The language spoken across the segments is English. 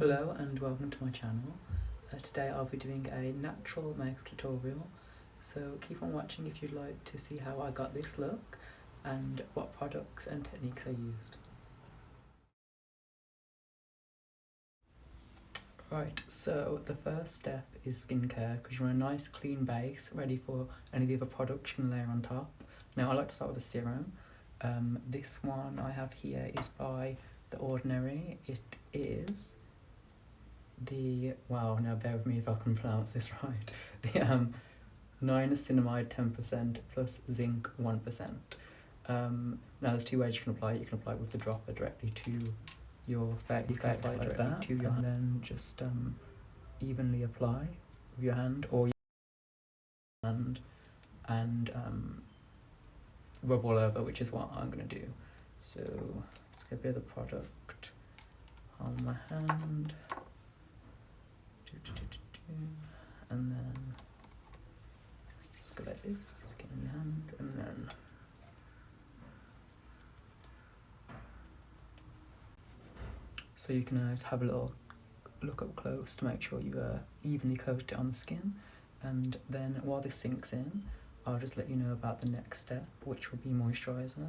Hello and welcome to my channel. Today I'll be doing a natural makeup tutorial, so keep on watching if you'd like to see how I got this look and what products and techniques I used. Right, so the first step is skincare, because you want a nice clean base ready for any of the other products you can layer on top. Now I like to start with a serum. This one I have here is by The Ordinary. It is now bear with me if I can pronounce this right. The niacinamide 10% plus zinc 1%. Now there's two ways you can apply it. You can apply it with the dropper directly to your face. You can apply it directly to your hand, and then just evenly apply with your hand or your hand and rub all over, which is what I'm going to do. So let's get a bit of the product on my hand. And then just go like this, get in your hand, and then so you can have a little look up close to make sure you evenly coat it on the skin. And then while this sinks in, I'll just let you know about the next step, which will be moisturiser.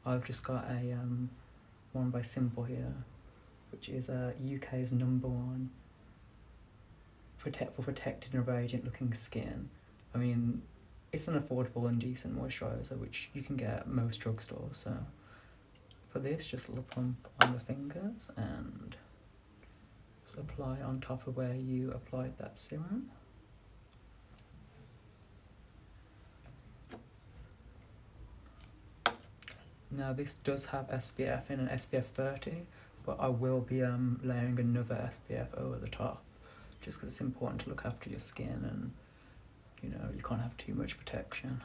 I've just got a one by Simple here, which is UK's #1 for protected and radiant looking skin. I mean, it's an affordable and decent moisturiser which you can get at most drugstores. So for this, just a little pump on the fingers and just apply on top of where you applied that serum. Now this does have SPF in, an SPF 30, but I will be layering another SPF over the top, just because it's important to look after your skin, and you know, you can't have too much protection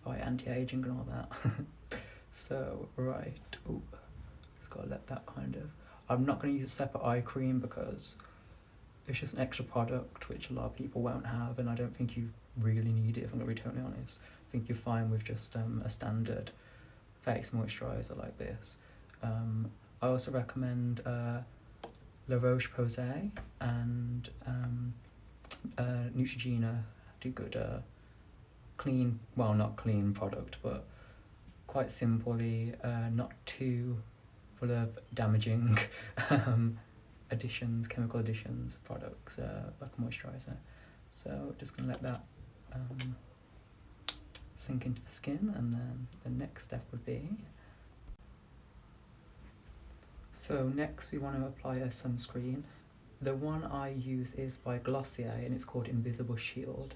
by anti-aging and all that. So right, just gotta let that kind of, I'm not going to use a separate eye cream because it's just an extra product which a lot of people won't have, and I don't think you really need it, if I'm going to be totally honest. I think you're fine with just a standard face moisturiser like this. I also recommend La Roche-Posay and Neutrogena do good clean, well, not clean product, but quite simply not too full of damaging additions, chemical additions, products like a moisturiser. So just gonna let that sink into the skin, and then the next step would be, so next we want to apply a sunscreen. The one I use is by Glossier and it's called Invisible Shield.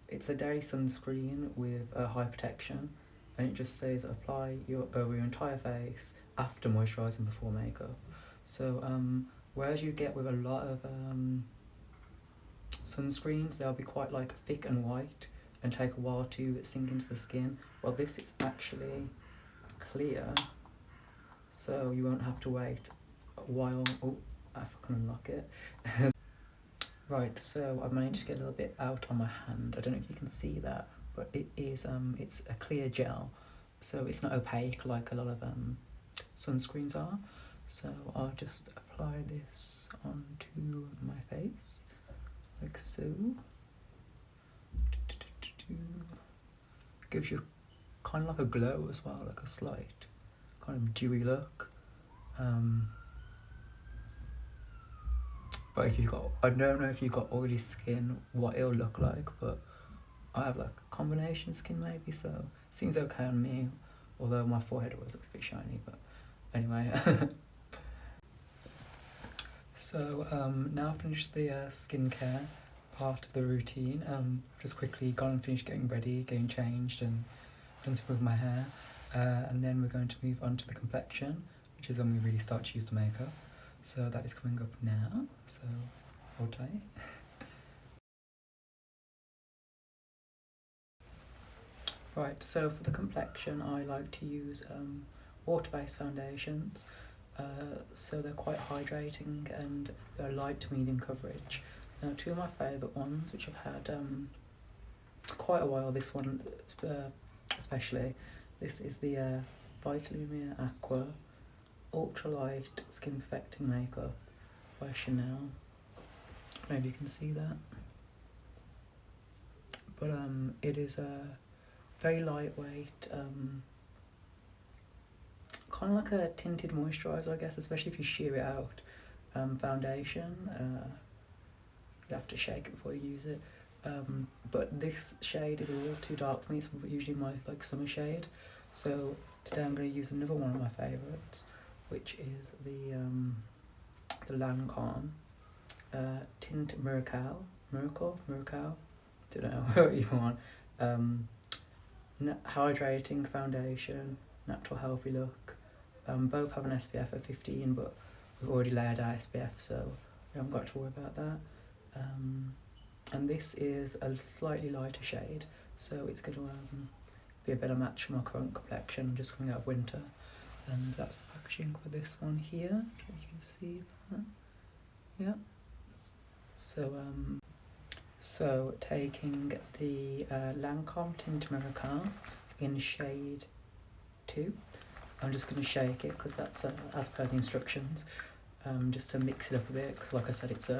It's a day sunscreen with a high protection, and it just says apply over your entire face after moisturising before makeup. So whereas you get with a lot of sunscreens, they'll be quite like thick and white and take a while to sink into the skin. Well, this is actually clear, so you won't have to wait a while. Oh, I can unlock it. Right, so I've managed to get a little bit out on my hand. I don't know if you can see that, but it is it's a clear gel, so it's not opaque like a lot of sunscreens are. So I'll just apply this onto my face like so. Gives you kind of like a glow as well, like a slight kind of dewy look. But if you've got, I don't know if you've got oily skin what it'll look like, but I have like combination skin maybe, so seems okay on me, although my forehead always looks a bit shiny, but anyway. So now I've finished the skincare part of the routine. Just quickly gone and finished getting ready, getting changed, and done some with my hair, and then we're going to move on to the complexion, which is when we really start to use the makeup. So that is coming up now, so hold tight. Right, so for the complexion I like to use water-based foundations. So they're quite hydrating and they're light to medium coverage. Now, two of my favourite ones, which I've had quite a while, this one especially, this is the Vitalumia Aqua ultralight skin perfecting makeup by Chanel. I don't know if you can see that, but it is a very lightweight, kind of like a tinted moisturiser, I guess, especially if you sheer it out. Foundation, you have to shake it before you use it. But this shade is a little too dark for me. It's usually my like summer shade. So today I'm going to use another one of my favourites, which is the Lancome Tint Miracle. Don't know what you want. Hydrating foundation, natural healthy look. Both have an SPF of 15, but we've already layered our SPF, so we haven't got to worry about that. And this is a slightly lighter shade, so it's going to be a better match for my current complexion. I'm just coming out of winter, and that's the packaging for this one here. You can see that. Yeah. So taking the Lancome Tint Miracle in shade 2. I'm just going to shake it because that's as per the instructions, just to mix it up a bit, because like I said, it's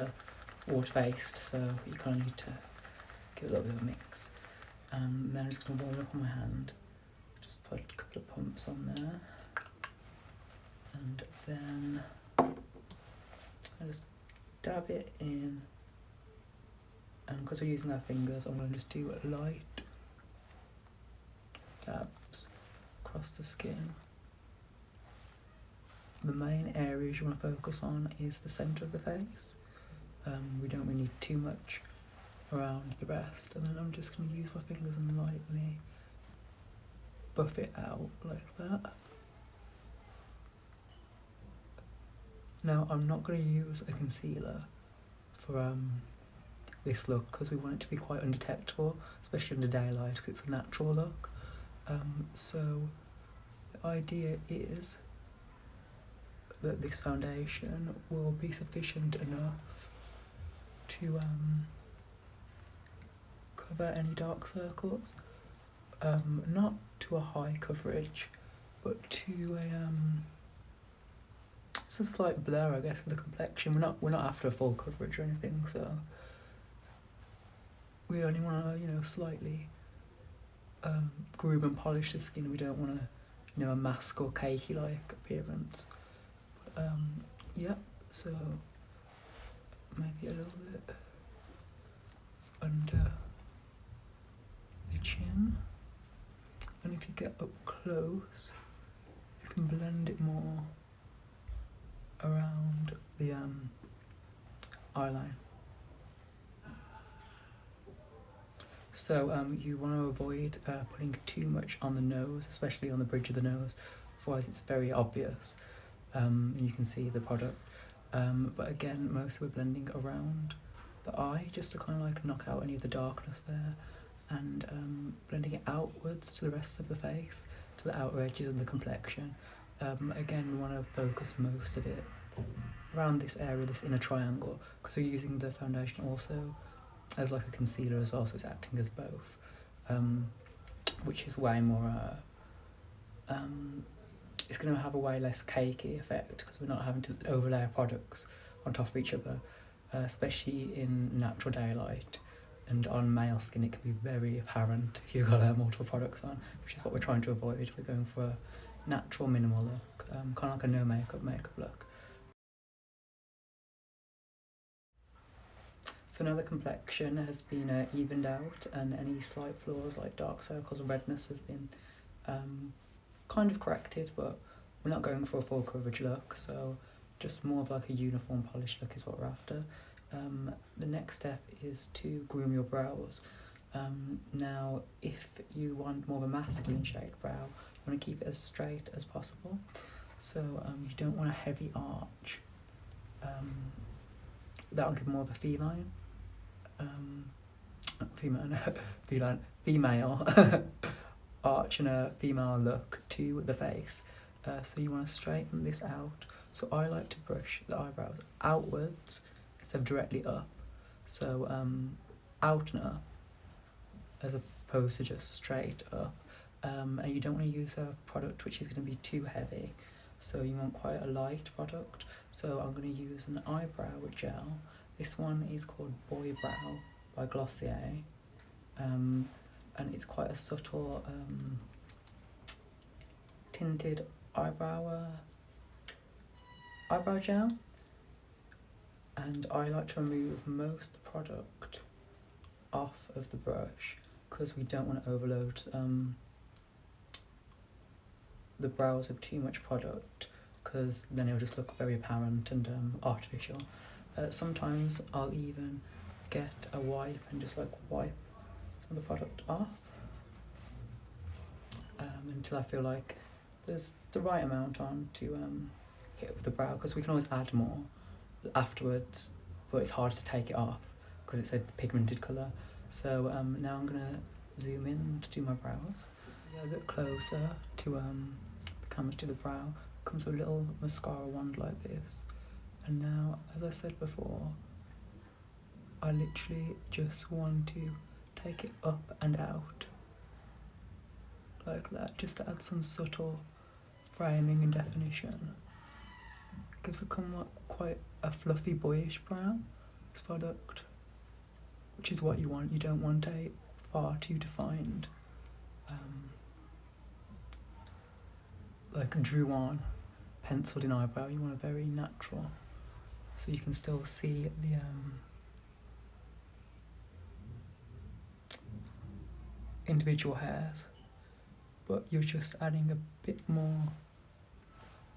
water-based, so you kind of need to give it a little bit of a mix. Then I'm just going to warm it up on my hand, just put a couple of pumps on there, and then I just dab it in, and because we're using our fingers, I'm going to just do light dabs across the skin. The main areas you want to focus on is the centre of the face. We don't really need too much around the rest, and then I'm just going to use my fingers and lightly buff it out like that. Now I'm not going to use a concealer for this look, because we want it to be quite undetectable, especially under daylight, because it's a natural look. So the idea is that this foundation will be sufficient enough to cover any dark circles, not to a high coverage, but to just a slight blur, I guess, of the complexion. We're not after a full coverage or anything, so we only want to slightly groom and polish the skin. We don't want a mask or cakey like appearance. Yeah, so maybe a little bit under the chin, and if you get up close, you can blend it more around the eyeline. So you want to avoid putting too much on the nose, especially on the bridge of the nose, otherwise it's very obvious. And you can see the product, but again, mostly we're blending around the eye, just to kind of like knock out any of the darkness there, and blending it outwards to the rest of the face, to the outer edges of the complexion. Again, we want to focus most of it around this area, this inner triangle, because we're using the foundation also as like a concealer as well, so it's acting as both, which is way more it's going to have a way less cakey effect, because we're not having to overlay products on top of each other, especially in natural daylight, and on male skin it can be very apparent if you've got multiple products on, which is what we're trying to avoid. We're going for a natural minimal look, kind of like a no makeup look. So now the complexion has been evened out, and any slight flaws like dark circles and redness has been kind of corrected, but we're not going for a full coverage look, so just more of like a uniform polished look is what we're after. The next step is to groom your brows. Now if you want more of a masculine shaped brow, you want to keep it as straight as possible, so you don't want a heavy arch. That'll give more of a feline female arch and a female look to the face. So you want to straighten this out. So I like to brush the eyebrows outwards instead of directly up. So out and up as opposed to just straight up. And you don't want to use a product which is going to be too heavy. so you want quite a light product. So I'm going to use an eyebrow gel. This one is called Boy Brow by Glossier, and it's quite a subtle tinted eyebrow gel, and I like to remove most product off of the brush because we don't want to overload the brows with too much product, because then it'll just look very apparent and artificial. Sometimes I'll even get a wipe and just like wipe some of the product off until I feel like there's the right amount on to hit with the brow, because we can always add more afterwards, but it's hard to take it off because it's a pigmented colour. So now I'm going to zoom in to do my brows. Get a bit closer to the canvas to the brow. Comes with a little mascara wand like this. And now, as I said before, I literally just want to take it up and out like that, just to add some subtle framing and definition. Gives it quite a fluffy, boyish brow, this product, which is what you want. You don't want a far too defined, like drew on, penciled in eyebrow. You want a very natural, so you can still see the individual hairs, but you're just adding a bit more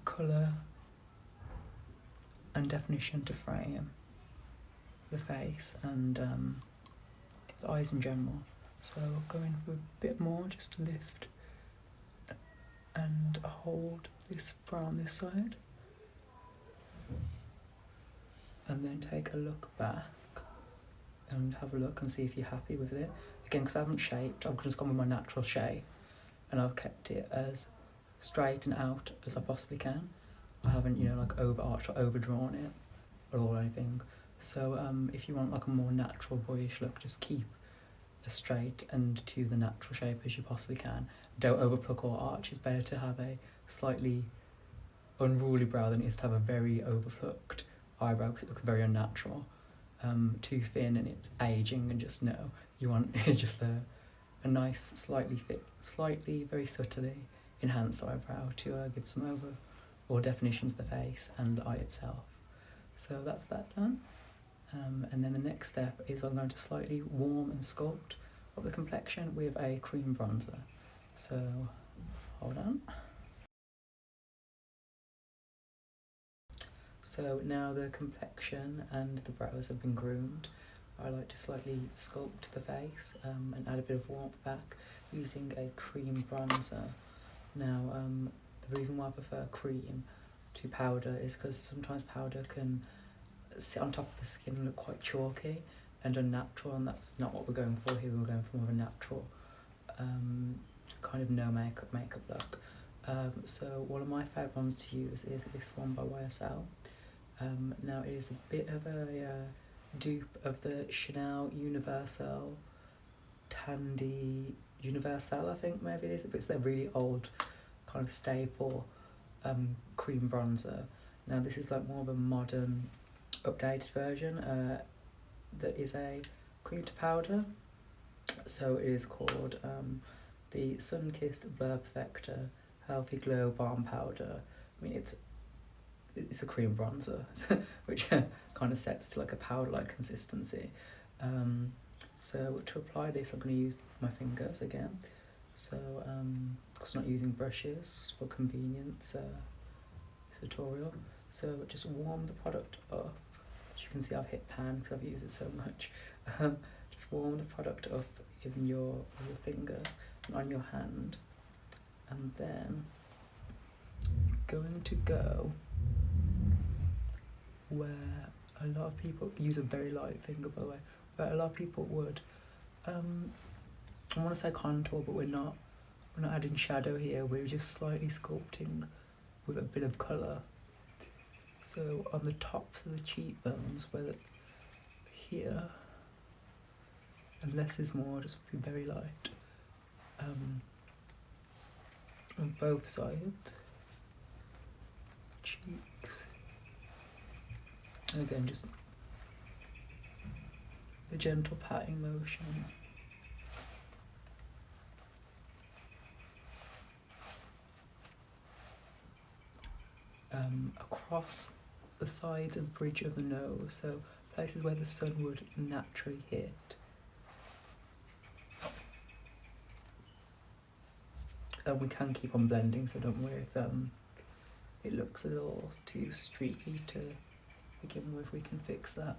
colour and definition to frame the face and the eyes in general. So going for a bit more, just to lift and hold this brow on this side, and then take a look back and have a look and see if you're happy with it. Again, because I haven't shaped, I've just gone with my natural shape and I've kept it as straight and out as I possibly can. I haven't, you know, like overarched or overdrawn it or anything. So if you want like a more natural, boyish look, just keep as straight and to the natural shape as you possibly can. Don't overpluck or arch. It's better to have a slightly unruly brow than it is to have a very overplucked eyebrow, because it looks very unnatural. Too thin and it's aging, and just no. You want just a nice, slightly, very subtly enhanced eyebrow to give some or definition to the face and the eye itself. So that's that done. And then the next step is I'm going to slightly warm and sculpt up the complexion with a cream bronzer. So hold on. So now the complexion and the brows have been groomed, I like to slightly sculpt the face and add a bit of warmth back using a cream bronzer. Now, the reason why I prefer cream to powder is because sometimes powder can sit on top of the skin and look quite chalky and unnatural, and that's not what we're going for here. We're going for more of a natural, kind of no makeup look. So one of my favourite ones to use is this one by YSL. Now it is a bit of a dupe of the Chanel Universal Tandy Universal, I think maybe it is. It's a really old kind of staple cream bronzer. Now this is like more of a modern, updated version that is a cream to powder. So it is called the Sun-Kissed Blur Perfector Healthy Glow Balm Powder. I mean, it's a cream bronzer, which kind of sets to like a powder-like consistency. So to apply this, I'm going to use my fingers again. So, because I'm not using brushes for convenience, this tutorial. So just warm the product up. As you can see, I've hit pan because I've used it so much. Just warm the product up in your fingers and on your hand, and then going to go where a lot of people use a very light finger, by the way, where a lot of people would I want to say contour, but we're not adding shadow here, we're just slightly sculpting with a bit of colour. So on the tops of the cheekbones, where here, and less is more, just be very light. On both sides, Again, just a gentle patting motion. Across the sides and bridge of the nose, so places where the sun would naturally hit. And we can keep on blending, so don't worry if it looks a little too streaky to begin with, we can fix that.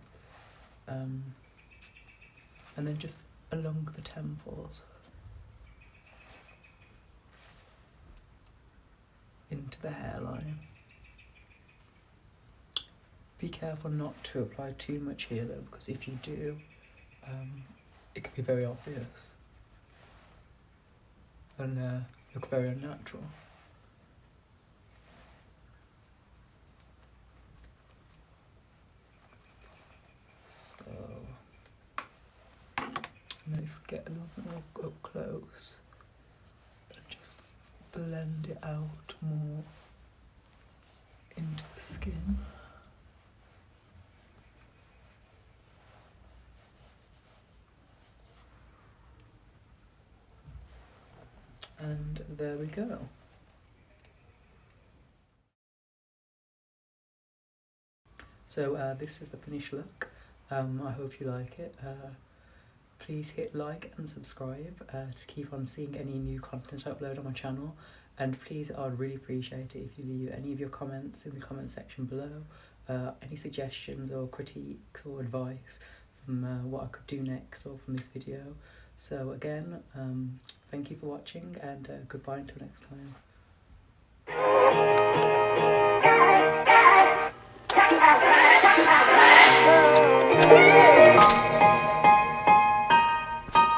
And then just along the temples, into the hairline. Be careful not to apply too much here though, because if you do, it can be very obvious and look very unnatural. So, and then if we get a little bit more up close, and just blend it out more into the skin. And there we go. So this is the finished look. I hope you like it. Please hit like and subscribe to keep on seeing any new content I upload on my channel. And please, I'd really appreciate it if you leave any of your comments in the comment section below. Any suggestions or critiques or advice from what I could do next or from this video. So again, thank you for watching, and goodbye until next time.